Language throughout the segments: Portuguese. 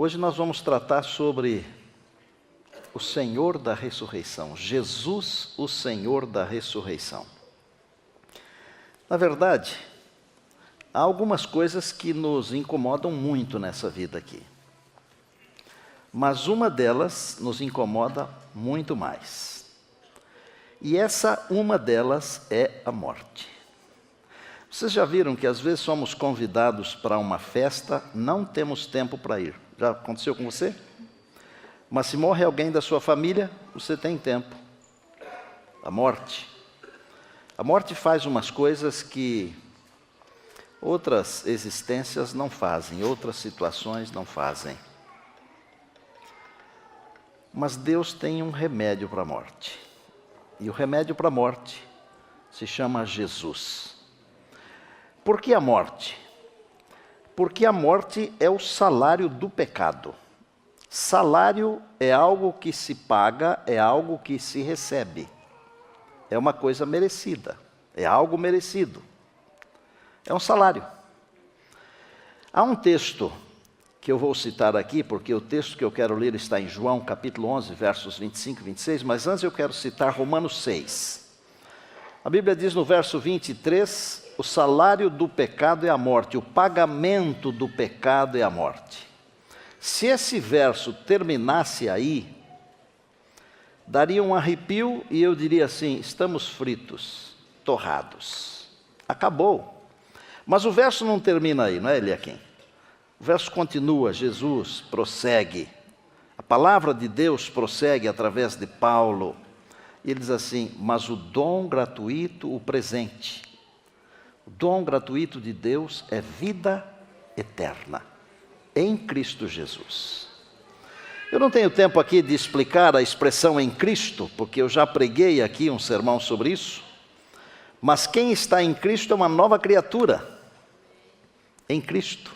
Hoje nós vamos tratar sobre o Senhor da ressurreição, Jesus, o Senhor da ressurreição. Na verdade, há algumas coisas que nos incomodam muito nessa vida aqui. Mas uma delas nos incomoda muito mais. E uma delas é a morte. Vocês já viram que às vezes somos convidados para uma festa, não temos tempo para ir. Já aconteceu com você? Mas se morre alguém da sua família, você tem tempo. A morte. A morte faz umas coisas que outras existências não fazem, outras situações não fazem. Mas Deus tem um remédio para a morte. E o remédio para a morte se chama Jesus. Por que a morte? Porque a morte é o salário do pecado. Salário é algo que se paga, é algo que se recebe. É uma coisa merecida, é algo merecido. É um salário. Há um texto que eu vou citar aqui, porque o texto que eu quero ler está em João, capítulo 11, versos 25 e 26, mas antes eu quero citar Romanos 6. A Bíblia diz no verso 23, o salário do pecado é a morte, o pagamento do pecado é a morte. Se esse verso terminasse aí, daria um arrepio e eu diria assim, estamos fritos, torrados. Acabou. Mas o verso não termina aí, não é, Eliakim? O verso continua, Jesus prossegue. A palavra de Deus prossegue através de Paulo. E ele diz assim, mas o dom gratuito, o presente. O dom gratuito de Deus é vida eterna, em Cristo Jesus. Eu não tenho tempo aqui de explicar a expressão em Cristo, porque eu já preguei aqui um sermão sobre isso. Mas quem está em Cristo é uma nova criatura, em Cristo.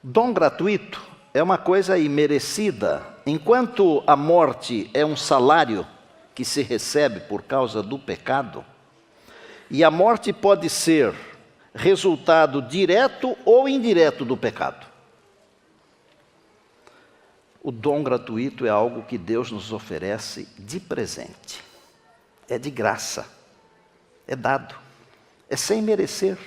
Dom gratuito é uma coisa imerecida, enquanto a morte é um salário que se recebe por causa do pecado, e a morte pode ser resultado direto ou indireto do pecado. O dom gratuito é algo que Deus nos oferece de presente. É de graça. É dado. É sem merecer.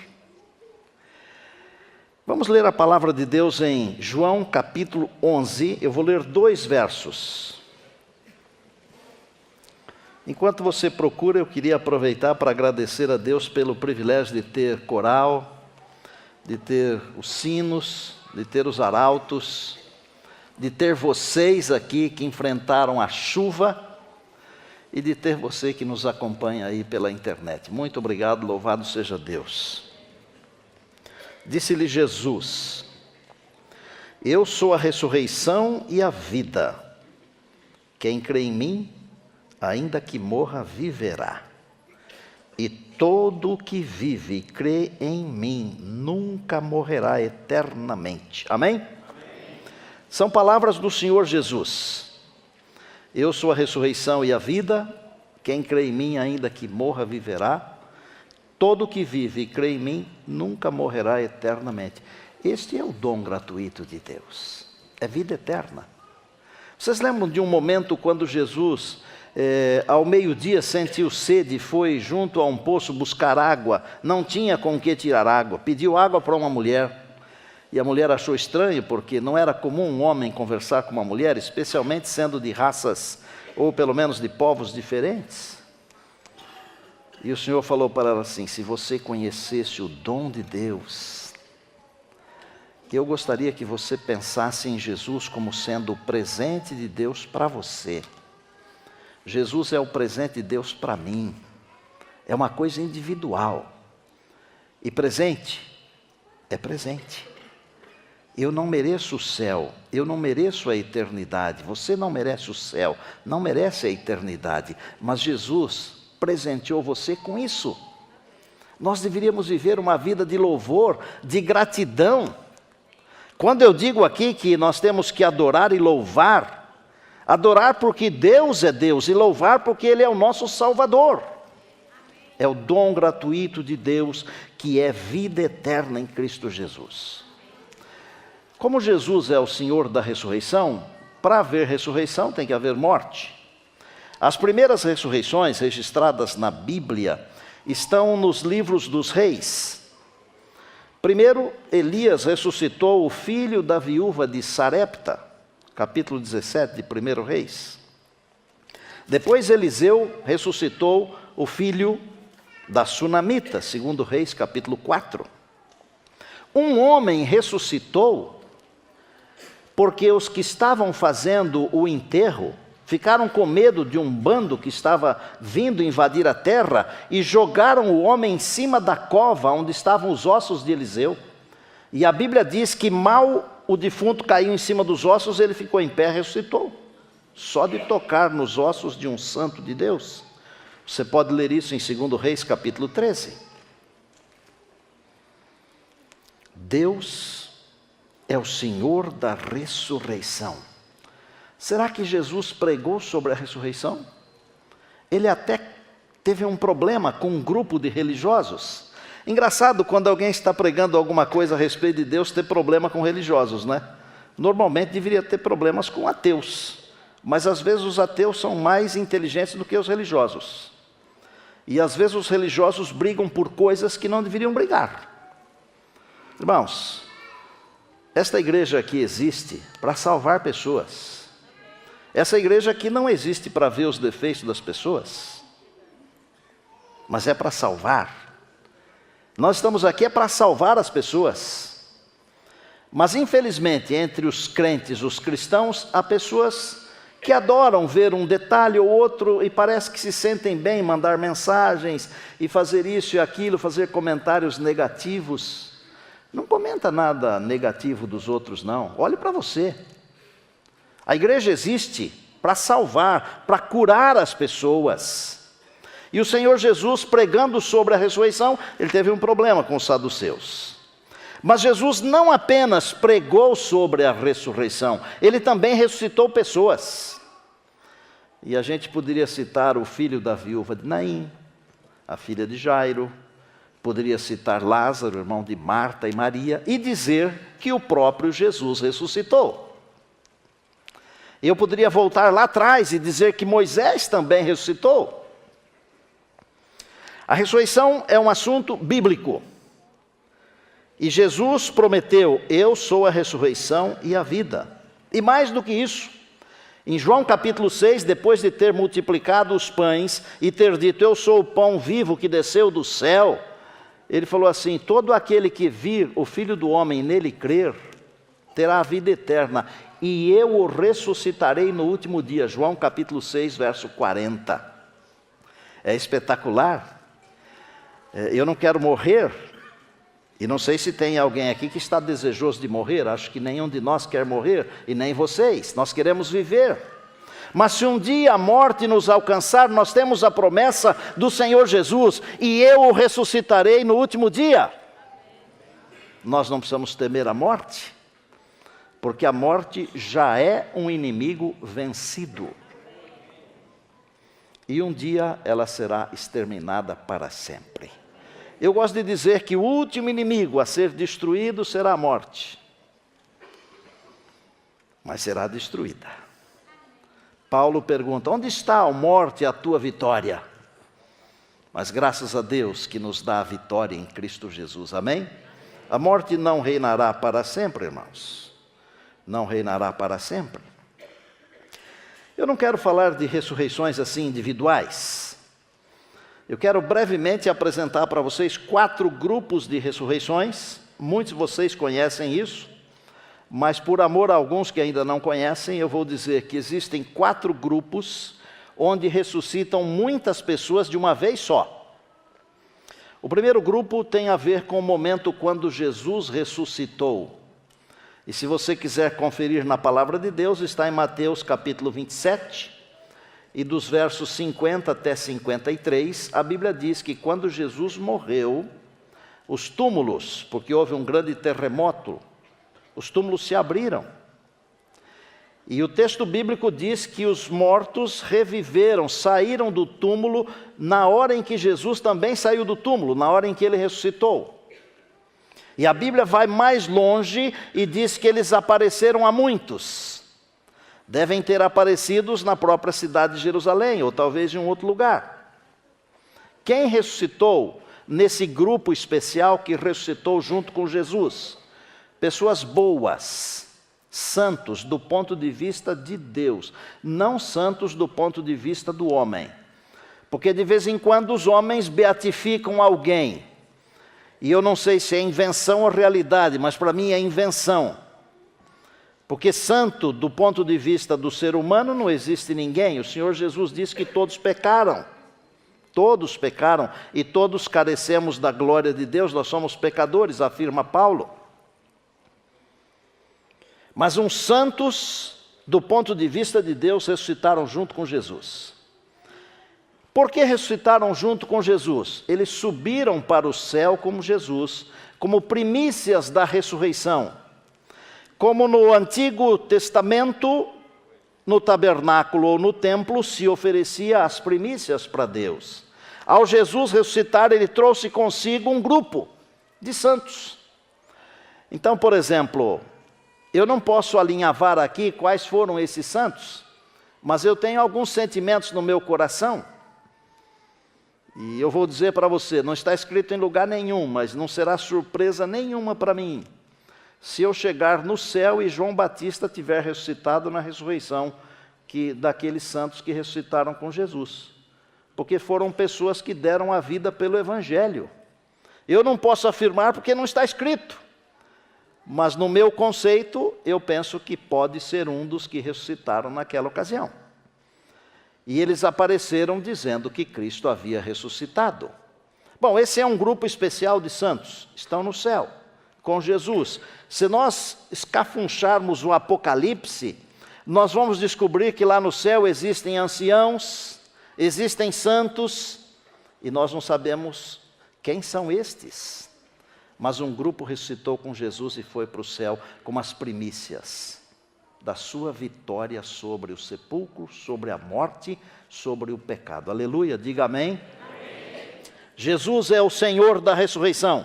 Vamos ler a palavra de Deus em João capítulo 11. Eu vou ler 2 versos. Enquanto você procura, eu queria aproveitar para agradecer a Deus pelo privilégio de ter coral, de ter os sinos, de ter os arautos, de ter vocês aqui que enfrentaram a chuva e de ter você que nos acompanha aí pela internet. Muito obrigado, louvado seja Deus. Disse-lhe Jesus, eu sou a ressurreição e a vida. Quem crê em mim, ainda que morra, viverá. E todo que vive e crê em mim, nunca morrerá eternamente. Amém? Amém? São palavras do Senhor Jesus. Eu sou a ressurreição e a vida. Quem crê em mim, ainda que morra, viverá. Todo que vive e crê em mim, nunca morrerá eternamente. Este é o dom gratuito de Deus. É vida eterna. Vocês lembram de um momento quando Jesus, ao meio-dia, sentiu sede, foi junto a um poço buscar água, não tinha com que tirar água, pediu água para uma mulher. E a mulher achou estranho, porque não era comum um homem conversar com uma mulher, especialmente sendo de raças, ou pelo menos de povos diferentes. E o Senhor falou para ela assim, se você conhecesse o dom de Deus, eu gostaria que você pensasse em Jesus como sendo o presente de Deus para você. Jesus é o presente de Deus para mim. É uma coisa individual. E presente é presente. Eu não mereço o céu, eu não mereço a eternidade. Você não merece o céu, não merece a eternidade. Mas Jesus presenteou você com isso. Nós deveríamos viver uma vida de louvor, de gratidão. Quando eu digo aqui que nós temos que adorar e louvar, adorar porque Deus é Deus e louvar porque Ele é o nosso Salvador. É o dom gratuito de Deus que é vida eterna em Cristo Jesus. Como Jesus é o Senhor da ressurreição, para haver ressurreição tem que haver morte. As primeiras ressurreições registradas na Bíblia estão nos livros dos reis. Primeiro, Elias ressuscitou o filho da viúva de Sarepta, capítulo 17 de 1 Reis. Depois, Eliseu ressuscitou o filho da Sunamita, 2 Reis, capítulo 4. Um homem ressuscitou porque os que estavam fazendo o enterro ficaram com medo de um bando que estava vindo invadir a terra e jogaram o homem em cima da cova onde estavam os ossos de Eliseu. E a Bíblia diz que mal o defunto caiu em cima dos ossos, ele ficou em pé e ressuscitou. Só de tocar nos ossos de um santo de Deus. Você pode ler isso em 2 Reis, capítulo 13. Deus é o Senhor da ressurreição. Será que Jesus pregou sobre a ressurreição? Ele até teve um problema com um grupo de religiosos. Engraçado quando alguém está pregando alguma coisa a respeito de Deus, ter problema com religiosos, né? Normalmente deveria ter problemas com ateus. Mas às vezes os ateus são mais inteligentes do que os religiosos. E às vezes os religiosos brigam por coisas que não deveriam brigar. Irmãos, esta igreja aqui existe para salvar pessoas. Essa igreja aqui não existe para ver os defeitos das pessoas, mas é para salvar. Nós estamos aqui para salvar as pessoas. Mas infelizmente, entre os crentes, os cristãos, há pessoas que adoram ver um detalhe ou outro e parece que se sentem bem em mandar mensagens e fazer isso e aquilo, fazer comentários negativos. Não comenta nada negativo dos outros, não. Olhe para você. A igreja existe para salvar, para curar as pessoas. E o Senhor Jesus, pregando sobre a ressurreição, ele teve um problema com os saduceus. Mas Jesus não apenas pregou sobre a ressurreição, ele também ressuscitou pessoas. E a gente poderia citar o filho da viúva de Naim, a filha de Jairo, poderia citar Lázaro, irmão de Marta e Maria, e dizer que o próprio Jesus ressuscitou. Eu poderia voltar lá atrás e dizer que Moisés também ressuscitou. A ressurreição é um assunto bíblico. E Jesus prometeu: eu sou a ressurreição e a vida. E mais do que isso, em João capítulo 6, depois de ter multiplicado os pães e ter dito: eu sou o pão vivo que desceu do céu, ele falou assim: todo aquele que vir o Filho do Homem nele crer, terá a vida eterna, e eu o ressuscitarei no último dia. João capítulo 6, verso 40. É espetacular. Eu não quero morrer, e não sei se tem alguém aqui que está desejoso de morrer. Acho que nenhum de nós quer morrer, e nem vocês. Nós queremos viver. Mas se um dia a morte nos alcançar, nós temos a promessa do Senhor Jesus: e eu o ressuscitarei no último dia. Nós não precisamos temer a morte, porque a morte já é um inimigo vencido. E um dia ela será exterminada para sempre. Eu gosto de dizer que o último inimigo a ser destruído será a morte. Mas será destruída. Paulo pergunta: onde está, ó morte, a tua vitória? Mas graças a Deus que nos dá a vitória em Cristo Jesus. Amém? A morte não reinará para sempre, irmãos. Não reinará para sempre. Eu não quero falar de ressurreições assim individuais. Eu quero brevemente apresentar para vocês 4 grupos de ressurreições. Muitos de vocês conhecem isso, mas por amor a alguns que ainda não conhecem, eu vou dizer que existem 4 grupos onde ressuscitam muitas pessoas de uma vez só. O primeiro grupo tem a ver com o momento quando Jesus ressuscitou. E se você quiser conferir na palavra de Deus, está em Mateus capítulo 27, e dos versos 50 até 53, a Bíblia diz que quando Jesus morreu, os túmulos, porque houve um grande terremoto, os túmulos se abriram. E o texto bíblico diz que os mortos reviveram, saíram do túmulo na hora em que Jesus também saiu do túmulo, na hora em que ele ressuscitou. E a Bíblia vai mais longe e diz que eles apareceram a muitos. Devem ter aparecido na própria cidade de Jerusalém, ou talvez em um outro lugar. Quem ressuscitou nesse grupo especial que ressuscitou junto com Jesus? Pessoas boas, santos do ponto de vista de Deus, não santos do ponto de vista do homem. Porque de vez em quando os homens beatificam alguém. E eu não sei se é invenção ou realidade, mas para mim é invenção. Porque santo, do ponto de vista do ser humano, não existe ninguém. O Senhor Jesus disse que todos pecaram. Todos pecaram e todos carecemos da glória de Deus. Nós somos pecadores, afirma Paulo. Mas uns santos, do ponto de vista de Deus, ressuscitaram junto com Jesus. Por que ressuscitaram junto com Jesus? Eles subiram para o céu como Jesus, como primícias da ressurreição. Como no Antigo Testamento, no tabernáculo ou no templo, se oferecia as primícias para Deus. Ao Jesus ressuscitar, ele trouxe consigo um grupo de santos. Então, por exemplo, eu não posso alinhavar aqui quais foram esses santos, mas eu tenho alguns sentimentos no meu coração. E eu vou dizer para você, não está escrito em lugar nenhum, mas não será surpresa nenhuma para mim, se eu chegar no céu e João Batista tiver ressuscitado na ressurreição daqueles santos que ressuscitaram com Jesus. Porque foram pessoas que deram a vida pelo Evangelho. Eu não posso afirmar porque não está escrito. Mas no meu conceito, eu penso que pode ser um dos que ressuscitaram naquela ocasião. E eles apareceram dizendo que Cristo havia ressuscitado. Bom, esse é um grupo especial de santos, estão no céu, com Jesus. Se nós escafuncharmos o Apocalipse, nós vamos descobrir que lá no céu existem anciãos, existem santos, e nós não sabemos quem são estes. Mas um grupo ressuscitou com Jesus e foi para o céu como as primícias da sua vitória sobre o sepulcro, sobre a morte, sobre o pecado. Aleluia, diga amém. Amém. Jesus é o Senhor da ressurreição.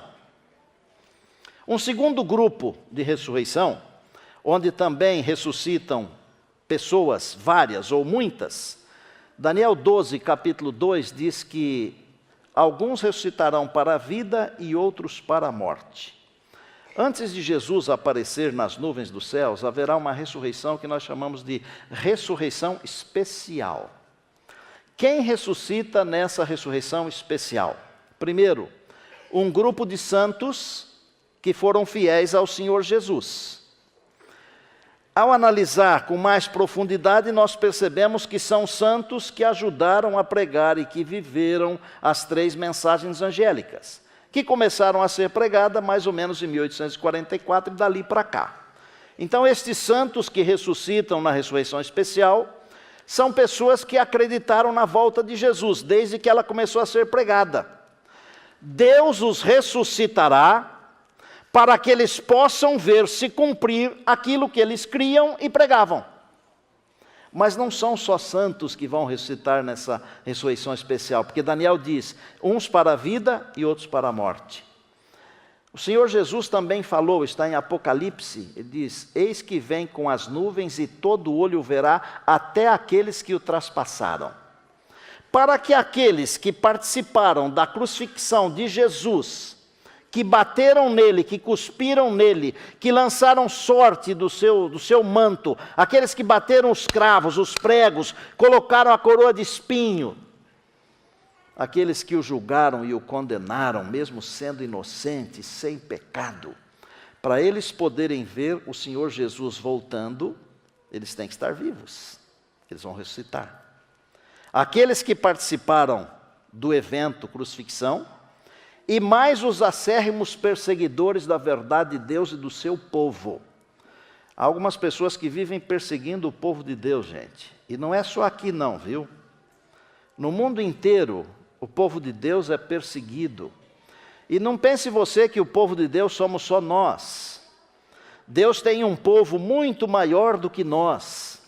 Um segundo grupo de ressurreição, onde também ressuscitam pessoas, várias ou muitas. Daniel 12, capítulo 2, diz que alguns ressuscitarão para a vida e outros para a morte. Antes de Jesus aparecer nas nuvens dos céus, haverá uma ressurreição que nós chamamos de ressurreição especial. Quem ressuscita nessa ressurreição especial? Primeiro, um grupo de santos que foram fiéis ao Senhor Jesus. Ao analisar com mais profundidade, nós percebemos que são santos que ajudaram a pregar e que viveram as 3 mensagens angélicas, que começaram a ser pregadas mais ou menos em 1844 e dali para cá. Então, estes santos que ressuscitam na ressurreição especial são pessoas que acreditaram na volta de Jesus, desde que ela começou a ser pregada. Deus os ressuscitará para que eles possam ver se cumprir aquilo que eles criam e pregavam. Mas não são só santos que vão ressuscitar nessa ressurreição especial, porque Daniel diz, uns para a vida e outros para a morte. O Senhor Jesus também falou, está em Apocalipse, ele diz, eis que vem com as nuvens e todo olho verá, até aqueles que o traspassaram. Para que aqueles que participaram da crucifixão de Jesus, que bateram nele, que cuspiram nele, que lançaram sorte do seu manto, aqueles que bateram os cravos, os pregos, colocaram a coroa de espinho, aqueles que o julgaram e o condenaram, mesmo sendo inocente, sem pecado, para eles poderem ver o Senhor Jesus voltando, eles têm que estar vivos, eles vão ressuscitar. Aqueles que participaram do evento crucifixão, e mais os acérrimos perseguidores da verdade de Deus e do seu povo. Há algumas pessoas que vivem perseguindo o povo de Deus, gente. E não é só aqui não, viu? No mundo inteiro, o povo de Deus é perseguido. E não pense você que o povo de Deus somos só nós. Deus tem um povo muito maior do que nós.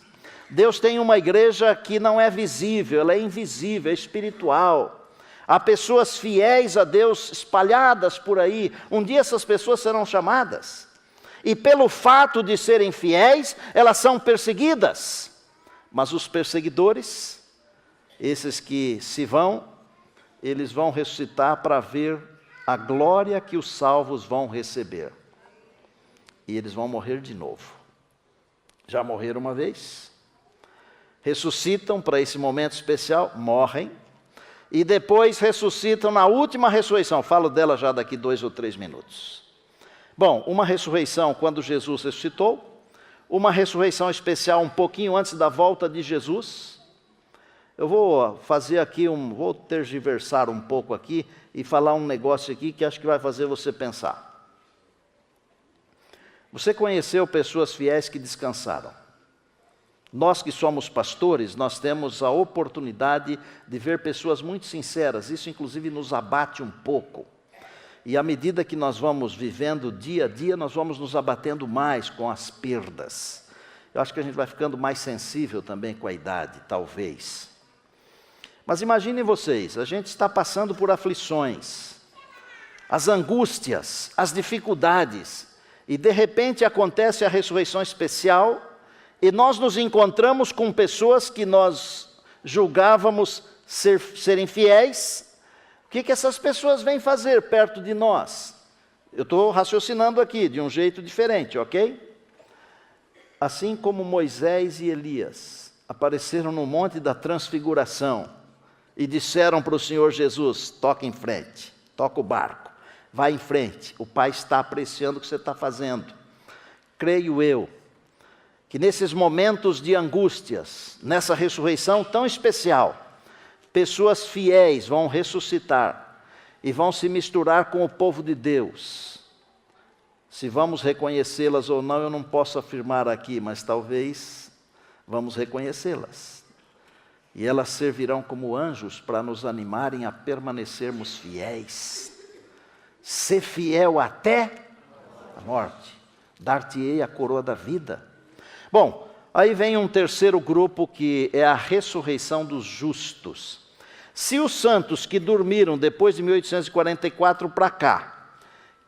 Deus tem uma igreja que não é visível, ela é invisível, é espiritual. Há pessoas fiéis a Deus espalhadas por aí. Um dia essas pessoas serão chamadas. E pelo fato de serem fiéis, elas são perseguidas. Mas os perseguidores, esses que se vão, eles vão ressuscitar para ver a glória que os salvos vão receber. E eles vão morrer de novo. Já morreram uma vez, ressuscitam para esse momento especial, morrem, e depois ressuscitam na última ressurreição. Falo dela já daqui 2 ou 3 minutos. Bom, uma ressurreição quando Jesus ressuscitou, uma ressurreição especial um pouquinho antes da volta de Jesus. Eu vou fazer aqui, vou tergiversar um pouco aqui e falar um negócio aqui que acho que vai fazer você pensar. Você conheceu pessoas fiéis que descansaram. Nós que somos pastores, nós temos a oportunidade de ver pessoas muito sinceras. Isso inclusive nos abate um pouco. E à medida que nós vamos vivendo dia a dia, nós vamos nos abatendo mais com as perdas. Eu acho que a gente vai ficando mais sensível também com a idade, talvez. Mas imaginem vocês, a gente está passando por aflições, as angústias, as dificuldades, e de repente acontece a ressurreição especial, e nós nos encontramos com pessoas que nós julgávamos serem fiéis. O que essas pessoas vêm fazer perto de nós? Eu estou raciocinando aqui de um jeito diferente, ok? Assim como Moisés e Elias apareceram no Monte da Transfiguração e disseram para o Senhor Jesus: toca em frente, toca o barco, vai em frente, o Pai está apreciando o que você está fazendo. Creio eu que nesses momentos de angústias, nessa ressurreição tão especial, pessoas fiéis vão ressuscitar e vão se misturar com o povo de Deus. Se vamos reconhecê-las ou não, eu não posso afirmar aqui, mas talvez vamos reconhecê-las. E elas servirão como anjos para nos animarem a permanecermos fiéis. Ser fiel até a morte. Dar-te-ei a coroa da vida. Bom, aí vem um terceiro grupo que é a ressurreição dos justos. Se os santos que dormiram depois de 1844 para cá,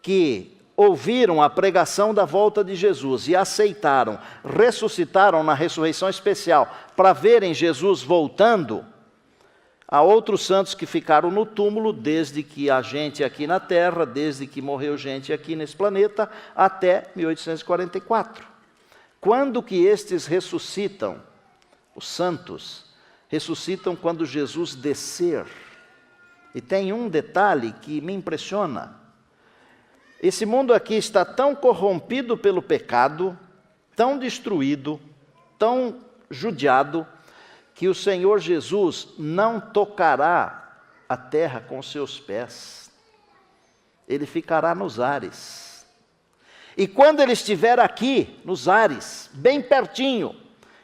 que ouviram a pregação da volta de Jesus e aceitaram, ressuscitaram na ressurreição especial para verem Jesus voltando, há outros santos que ficaram no túmulo desde que há gente aqui na Terra, desde que morreu gente aqui nesse planeta, até 1844. Quando que estes ressuscitam? Os santos ressuscitam quando Jesus descer. E tem um detalhe que me impressiona. Esse mundo aqui está tão corrompido pelo pecado, tão destruído, tão judiado, que o Senhor Jesus não tocará a terra com seus pés. Ele ficará nos ares. E quando ele estiver aqui, nos ares, bem pertinho,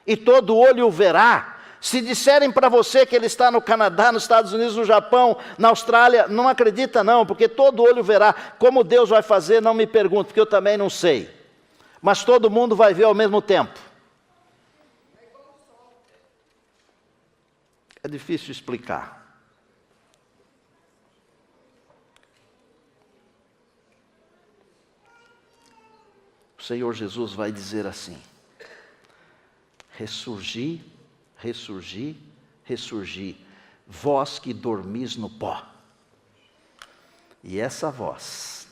e todo olho o verá, se disserem para você que ele está no Canadá, nos Estados Unidos, no Japão, na Austrália, não acredita não, porque todo olho verá. Como Deus vai fazer, não me pergunte, porque eu também não sei. Mas todo mundo vai ver ao mesmo tempo. É difícil explicar. O Senhor Jesus vai dizer assim: ressurgi, ressurgi, ressurgi, vós que dormis no pó. E essa voz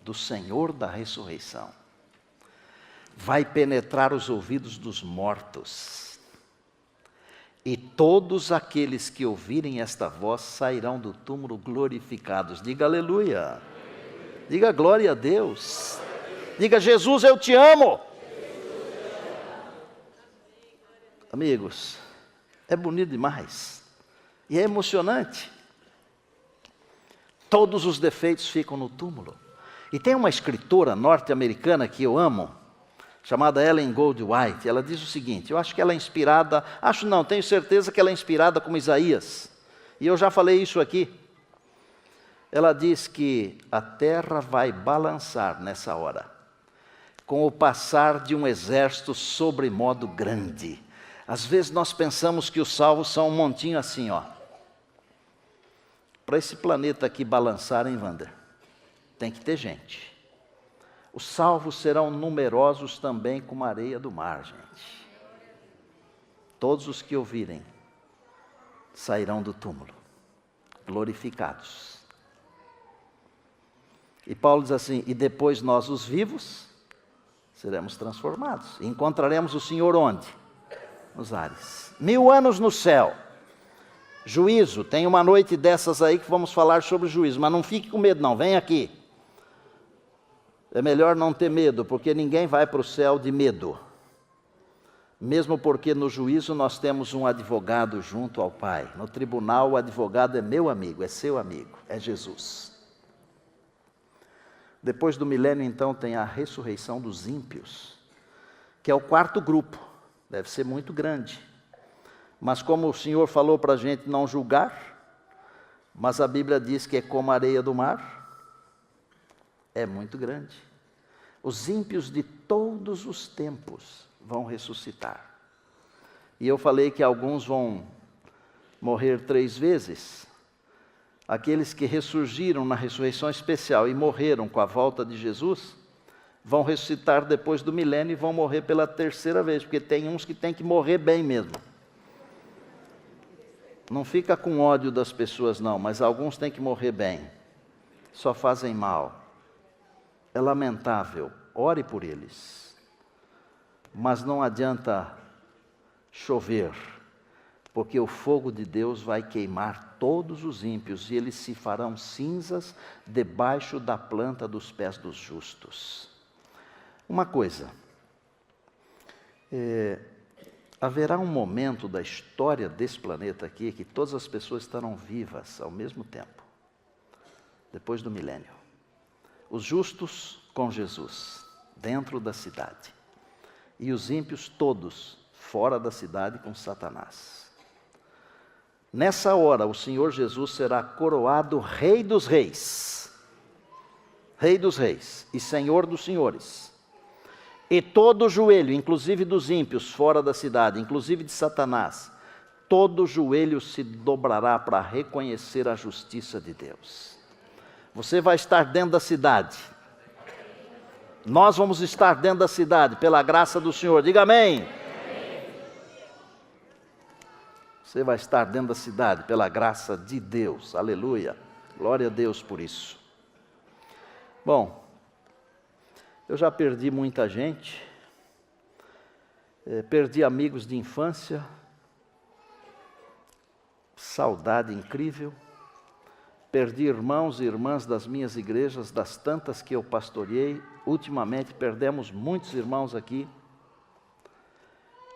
do Senhor da ressurreição vai penetrar os ouvidos dos mortos. E todos aqueles que ouvirem esta voz sairão do túmulo glorificados. Diga aleluia. Diga glória a Deus. Diga: Jesus, eu te amo. Amigos, é bonito demais. E é emocionante. Todos os defeitos ficam no túmulo. E tem uma escritora norte-americana que eu amo, chamada Ellen Goldwhite. Ela diz o seguinte, eu acho que ela é inspirada, tenho certeza que ela é inspirada como Isaías. E eu já falei isso aqui. Ela diz que a terra vai balançar nessa hora, com o passar de um exército sobremodo grande. Às vezes nós pensamos que os salvos são um montinho assim, ó. Para esse planeta aqui balançar, hein, Wander? Tem que ter gente. Os salvos serão numerosos também como a areia do mar, gente. Todos os que ouvirem sairão do túmulo, glorificados. E Paulo diz assim: e depois nós, os vivos, seremos transformados. E encontraremos o Senhor onde? Nos ares. 1000 anos no céu. Juízo, tem uma noite dessas aí que vamos falar sobre o juízo, mas não fique com medo não, vem aqui. É melhor não ter medo, porque ninguém vai para o céu de medo. Mesmo porque no juízo nós temos um advogado junto ao Pai. No tribunal o advogado é meu amigo, é seu amigo, é Jesus. Depois do milênio então tem a ressurreição dos ímpios, que é o 4º grupo, deve ser muito grande. Mas como o Senhor falou para a gente não julgar, mas a Bíblia diz que é como a areia do mar, é muito grande. Os ímpios de todos os tempos vão ressuscitar. E eu falei que alguns vão morrer 3 vezes. Aqueles que ressurgiram na ressurreição especial e morreram com a volta de Jesus, vão ressuscitar depois do milênio e vão morrer pela 3ª vez, porque tem uns que têm que morrer bem mesmo. Não fica com ódio das pessoas não, mas alguns têm que morrer bem. Só fazem mal. É lamentável, ore por eles. Mas não adianta chover, porque o fogo de Deus vai queimar todos os ímpios e eles se farão cinzas debaixo da planta dos pés dos justos. Uma coisa, haverá um momento da história desse planeta aqui que todas as pessoas estarão vivas ao mesmo tempo, depois do milênio. Os justos com Jesus, dentro da cidade, e os ímpios todos fora da cidade com Satanás. Nessa hora, o Senhor Jesus será coroado Rei dos Reis, Rei dos Reis e Senhor dos Senhores. E todo joelho, inclusive dos ímpios fora da cidade, inclusive de Satanás, todo joelho se dobrará para reconhecer a justiça de Deus. Você vai estar dentro da cidade. Nós vamos estar dentro da cidade, pela graça do Senhor. Diga amém. Você vai estar dentro da cidade, pela graça de Deus. Aleluia. Glória a Deus por isso. Bom, eu já perdi muita gente. Perdi amigos de infância. Saudade incrível. Perdi irmãos e irmãs das minhas igrejas, das tantas que eu pastoreei. Ultimamente perdemos muitos irmãos aqui.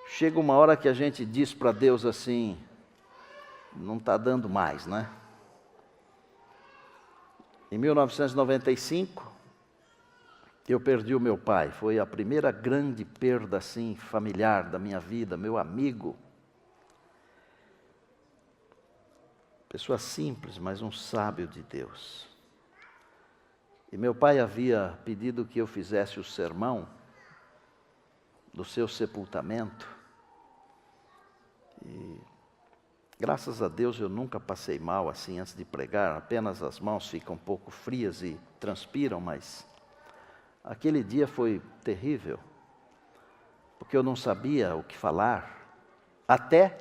Chega uma hora que a gente diz para Deus assim, não está dando mais, né? Em 1995, eu perdi o meu pai. Foi a primeira grande perda assim, familiar da minha vida, meu amigo. Pessoa simples, mas um sábio de Deus. E meu pai havia pedido que eu fizesse o sermão do seu sepultamento. E graças a Deus eu nunca passei mal assim antes de pregar, apenas as mãos ficam um pouco frias e transpiram, mas aquele dia foi terrível, porque eu não sabia o que falar, até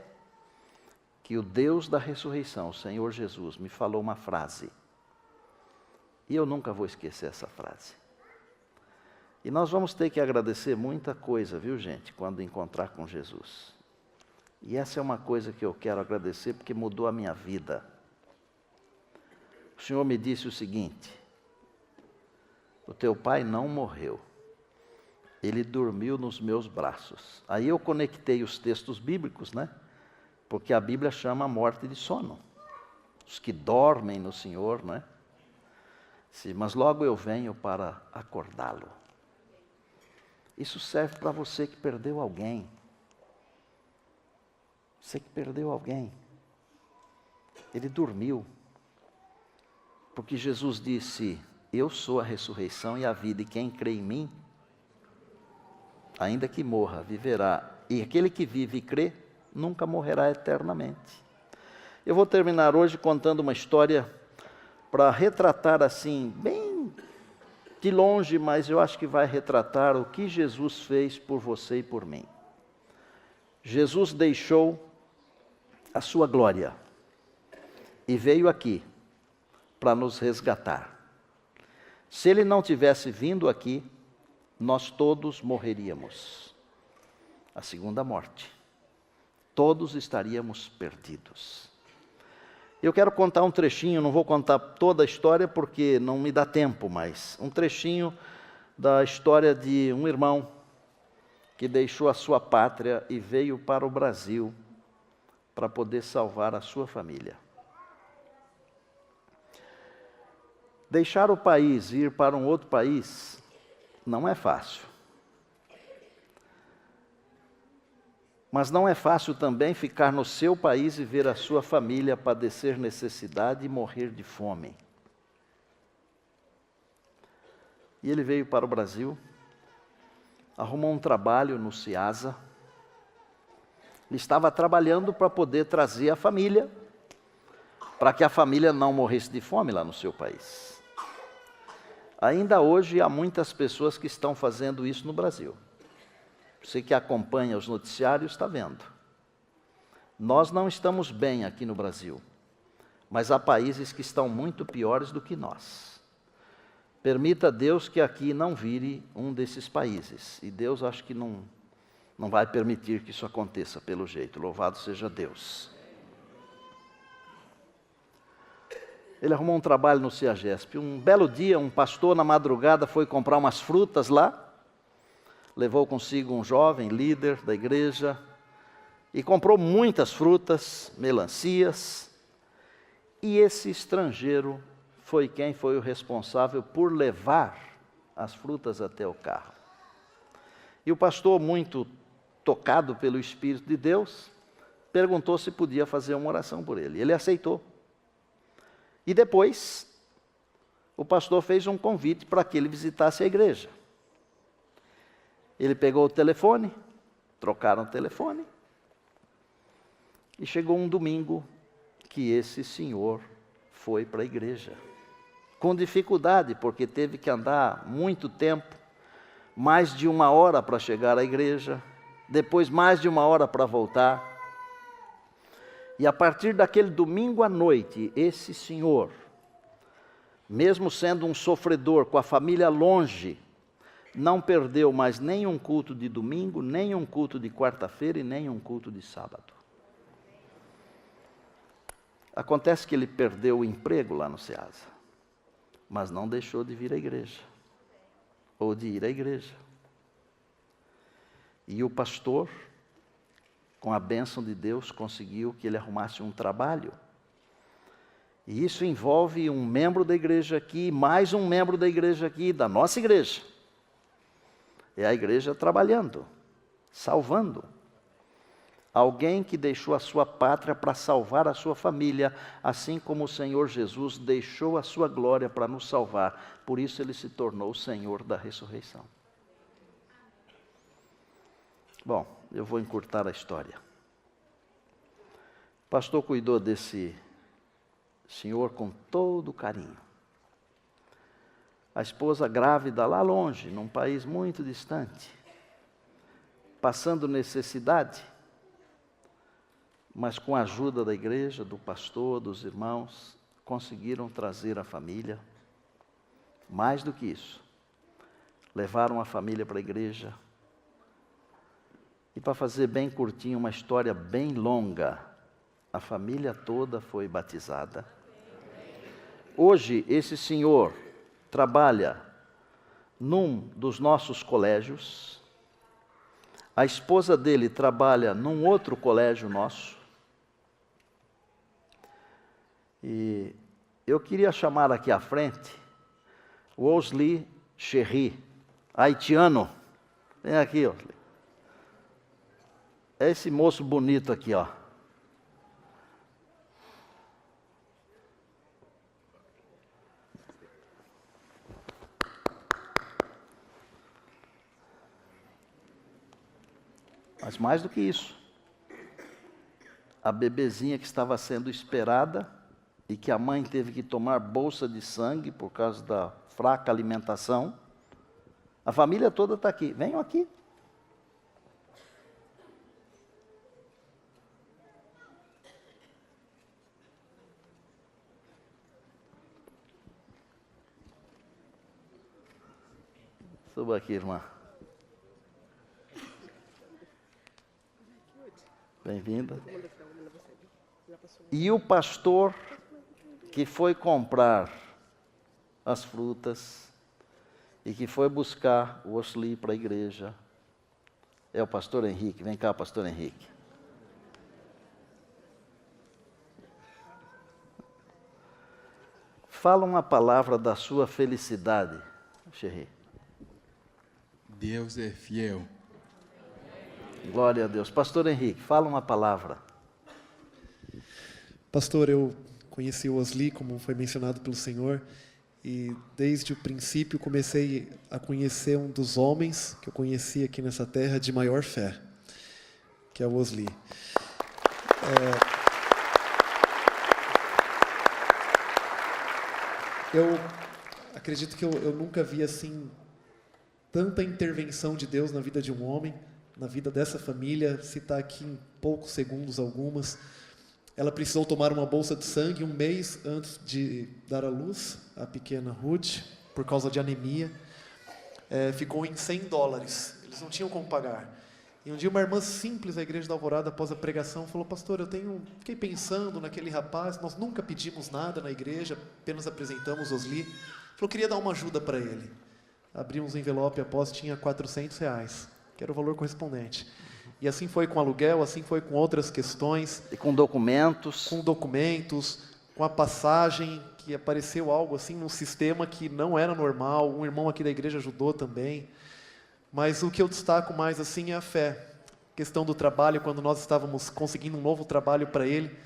que o Deus da ressurreição, o Senhor Jesus, me falou uma frase. E eu nunca vou esquecer essa frase. E nós vamos ter que agradecer muita coisa, viu gente, quando encontrar com Jesus. E essa é uma coisa que eu quero agradecer, porque mudou a minha vida. O Senhor me disse o seguinte: o teu pai não morreu, ele dormiu nos meus braços. Aí eu conectei os textos bíblicos, né? Porque a Bíblia chama a morte de sono. Os que dormem no Senhor, né? Sim, mas logo eu venho para acordá-lo. Isso serve para você que perdeu alguém. Você que perdeu alguém. Ele dormiu. Porque Jesus disse: eu sou a ressurreição e a vida, e quem crê em mim, ainda que morra, viverá. E aquele que vive e crê, nunca morrerá eternamente. Eu vou terminar hoje contando uma história para retratar assim, bem de longe, mas eu acho que vai retratar o que Jesus fez por você e por mim. Jesus deixou a sua glória e veio aqui para nos resgatar. Se ele não tivesse vindo aqui, nós todos morreríamos. A segunda morte. Todos estaríamos perdidos. Eu quero contar um trechinho, não vou contar toda a história porque não me dá tempo, mas um trechinho da história de um irmão que deixou a sua pátria e veio para o Brasil para poder salvar a sua família. Deixar o país e ir para um outro país não é fácil. Mas não é fácil também ficar no seu país e ver a sua família padecer necessidade e morrer de fome. E ele veio para o Brasil, arrumou um trabalho no Ciasa. Ele estava trabalhando para poder trazer a família, para que a família não morresse de fome lá no seu país. Ainda hoje há muitas pessoas que estão fazendo isso no Brasil. Você que acompanha os noticiários está vendo. Nós não estamos bem aqui no Brasil, mas há países que estão muito piores do que nós. Permita Deus que aqui não vire um desses países. E Deus acho que não vai permitir que isso aconteça pelo jeito. Louvado seja Deus. Ele arrumou um trabalho no CEAGESP. Um belo dia, um pastor na madrugada foi comprar umas frutas lá. Levou consigo um jovem líder da igreja e comprou muitas frutas, melancias. E esse estrangeiro foi quem foi o responsável por levar as frutas até o carro. E o pastor, muito tocado pelo Espírito de Deus, perguntou se podia fazer uma oração por ele. Ele aceitou. E depois, o pastor fez um convite para que ele visitasse a igreja. Ele pegou o telefone, trocaram o telefone, e chegou um domingo que esse senhor foi para a igreja. Com dificuldade, porque teve que andar muito tempo, mais de 1 hora para chegar à igreja, depois mais de 1 hora para voltar. E a partir daquele domingo à noite, esse senhor, mesmo sendo um sofredor, com a família longe, não perdeu mais nenhum culto de domingo, nem um culto de quarta-feira e nem um culto de sábado. Acontece que ele perdeu o emprego lá no Ceasa, mas não deixou de vir à igreja, ou de ir à igreja. E o pastor, com a bênção de Deus, conseguiu que ele arrumasse um trabalho. E isso envolve um membro da igreja aqui, mais um membro da igreja aqui, da nossa igreja. É a igreja trabalhando, salvando. Alguém que deixou a sua pátria para salvar a sua família, assim como o Senhor Jesus deixou a sua glória para nos salvar. Por isso ele se tornou o Senhor da ressurreição. Bom, eu vou encurtar a história. O pastor cuidou desse senhor com todo carinho. A esposa grávida lá longe, num país muito distante, passando necessidade, mas com a ajuda da igreja, do pastor, dos irmãos, conseguiram trazer a família. Mais do que isso, levaram a família para a igreja. E para fazer bem curtinho, uma história bem longa, a família toda foi batizada. Hoje, esse senhor trabalha num dos nossos colégios. A esposa dele trabalha num outro colégio nosso. E eu queria chamar aqui à frente o Osli Cherry, haitiano. Vem aqui, Osli. É esse moço bonito aqui, ó. Mas mais do que isso, a bebezinha que estava sendo esperada e que a mãe teve que tomar bolsa de sangue por causa da fraca alimentação. A família toda está aqui. Venham aqui. Suba aqui, irmã. Bem-vinda. E o pastor que foi comprar as frutas e que foi buscar o Osli para a igreja é o pastor Henrique. Vem cá, pastor Henrique. Fala uma palavra da sua felicidade, Xerri. Deus é fiel. Glória a Deus. Pastor Henrique, fala uma palavra. Pastor, eu conheci o Osli, como foi mencionado pelo Senhor, e desde o princípio comecei a conhecer um dos homens que eu conheci aqui nessa terra de maior fé, que é o Osli. Eu acredito que eu nunca vi assim tanta intervenção de Deus na vida de um homem, na vida dessa família. Citar aqui em poucos segundos algumas. Ela precisou tomar uma bolsa de sangue um mês antes de dar à luz, a pequena Ruth, por causa de anemia. Ficou em $100. Eles não tinham como pagar. E um dia uma irmã simples da Igreja da Alvorada, após a pregação, falou: pastor, fiquei pensando naquele rapaz, nós nunca pedimos nada na igreja, apenas apresentamos Osli. Falou, queria dar uma ajuda para ele. Abrimos o envelope após, tinha R$400, que era o valor correspondente. E assim foi com aluguel, assim foi com outras questões. E com documentos. Com documentos, com a passagem, que apareceu algo assim num sistema que não era normal. Um irmão aqui da igreja ajudou também. Mas o que eu destaco mais assim é a fé. Questão do trabalho, quando nós estávamos conseguindo um novo trabalho para ele,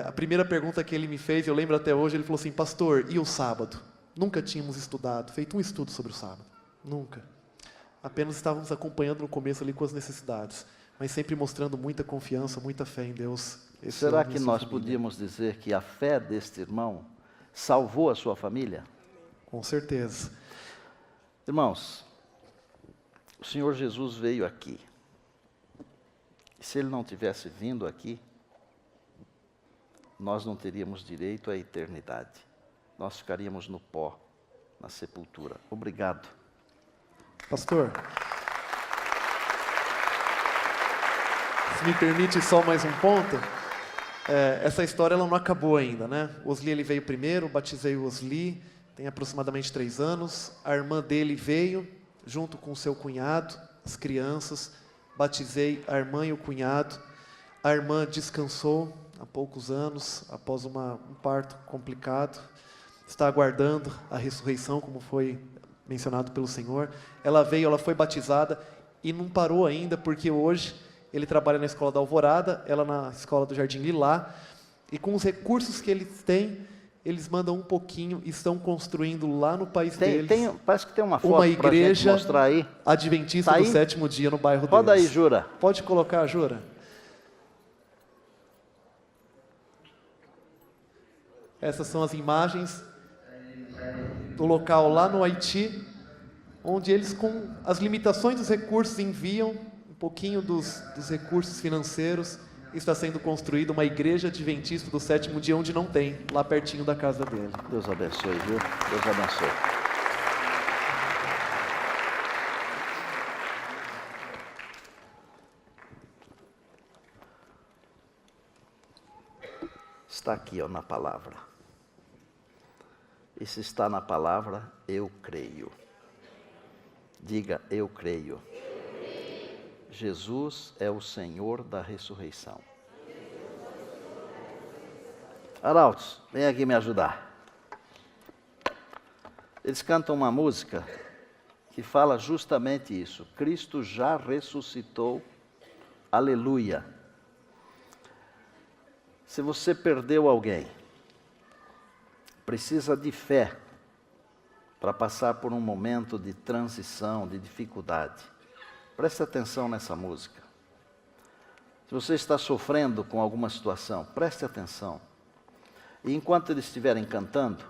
a primeira pergunta que ele me fez, eu lembro até hoje, ele falou assim: pastor, e o sábado? Nunca tínhamos estudado, feito um estudo sobre o sábado. Nunca. Apenas estávamos acompanhando no começo ali com as necessidades, mas sempre mostrando muita confiança, muita fé em Deus. Será que nós podíamos dizer que a fé deste irmão salvou a sua família? Com certeza. Irmãos, o Senhor Jesus veio aqui. E se Ele não tivesse vindo aqui, nós não teríamos direito à eternidade. Nós ficaríamos no pó, na sepultura. Obrigado. Pastor, se me permite só mais um ponto, essa história ela não acabou ainda, né? O Osli ele veio primeiro, batizei o Osli, tem aproximadamente 3 anos. A irmã dele veio, junto com o seu cunhado, as crianças, batizei a irmã e o cunhado. A irmã descansou há poucos anos, após um parto complicado, está aguardando a ressurreição, como foi mencionado pelo Senhor. Ela veio, ela foi batizada e não parou ainda, porque hoje ele trabalha na escola da Alvorada, ela na escola do Jardim Lilá, e com os recursos que eles têm, eles mandam um pouquinho e estão construindo lá no país deles. Parece que tem uma foto para a gente mostrar aí. Adventista do Sétimo Dia no bairro deles. Roda aí, Jura. Pode colocar, Jura. Essas são as imagens do local lá no Haiti, onde eles, com as limitações dos recursos, enviam um pouquinho dos recursos financeiros. Está sendo construída uma igreja adventista do Sétimo Dia, onde não tem, lá pertinho da casa dele. Deus abençoe, viu? Deus abençoe. Está aqui, ó, na palavra. E se está na palavra, eu creio. Diga, eu creio. Jesus é o Senhor da ressurreição. Arautos, vem aqui me ajudar. Eles cantam uma música que fala justamente isso. Cristo já ressuscitou. Aleluia. Se você perdeu alguém, precisa de fé para passar por um momento de transição, de dificuldade. Preste atenção nessa música. Se você está sofrendo com alguma situação, preste atenção. E enquanto eles estiverem cantando,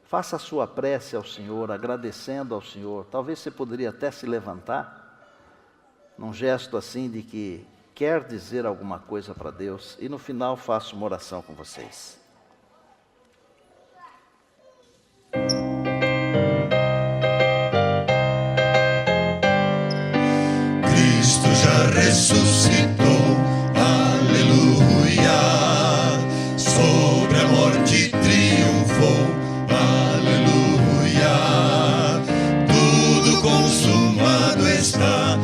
faça a sua prece ao Senhor, agradecendo ao Senhor. Talvez você poderia até se levantar, num gesto assim de que quer dizer alguma coisa para Deus. E no final faço uma oração com vocês. Cristo já ressuscitou, aleluia, sobre a morte triunfou, aleluia, tudo consumado está,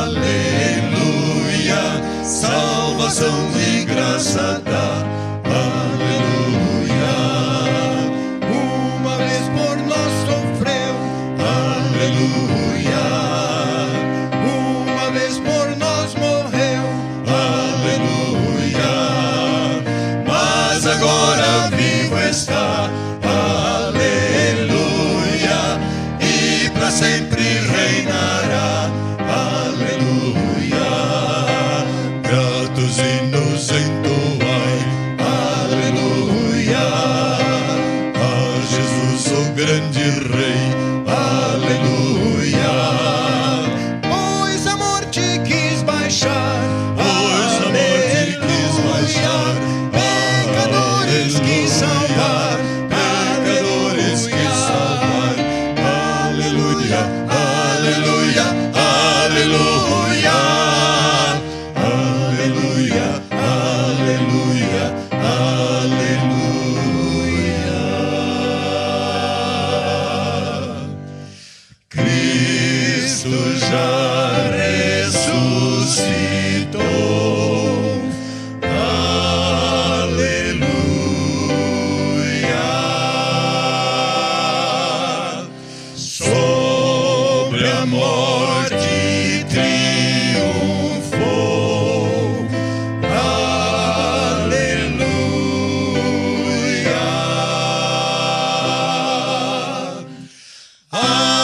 aleluia, salvação de graça dá, aleluia, uma vez por nós sofreu, aleluia, uma vez por nós morreu, aleluia, mas agora vivo está, aleluia, e para sempre reinará, aleluia, gratos e nos entoai, aleluia, a Jesus o grande Rei, aleluia, pois a morte quis baixar, pecadores quis salvar, pecadores quis salvar, aleluia, aleluia, aleluia, aleluia, aleluia, aleluia. Cristo já ressuscitou, aleluia, sobre a morte triunfou, aleluia, aleluia,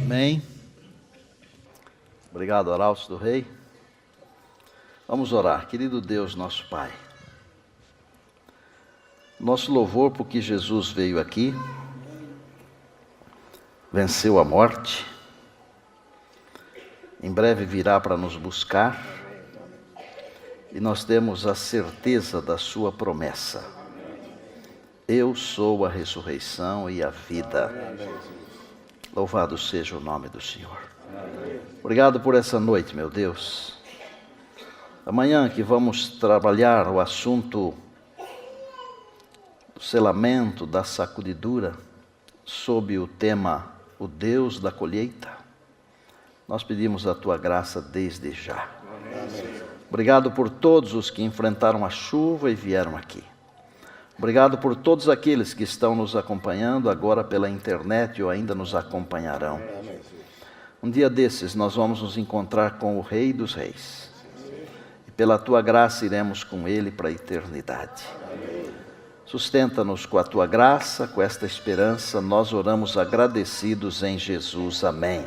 Amém. Obrigado, Arautos do Rei. Vamos orar. Querido Deus, nosso Pai, nosso louvor porque Jesus veio aqui, venceu a morte, em breve virá para nos buscar, e nós temos a certeza da sua promessa. Eu sou a ressurreição e a vida. Louvado seja o nome do Senhor. Obrigado por essa noite, meu Deus. Amanhã que vamos trabalhar o assunto do selamento, da sacudidura, sob o tema O Deus da colheita, nós pedimos a Tua graça desde já. Obrigado por todos os que enfrentaram a chuva e vieram aqui. Obrigado por todos aqueles que estão nos acompanhando agora pela internet ou ainda nos acompanharão. Um dia desses nós vamos nos encontrar com o Rei dos Reis. E pela Tua graça iremos com Ele para a eternidade. Sustenta-nos com a Tua graça, com esta esperança, nós oramos agradecidos em Jesus. Amém.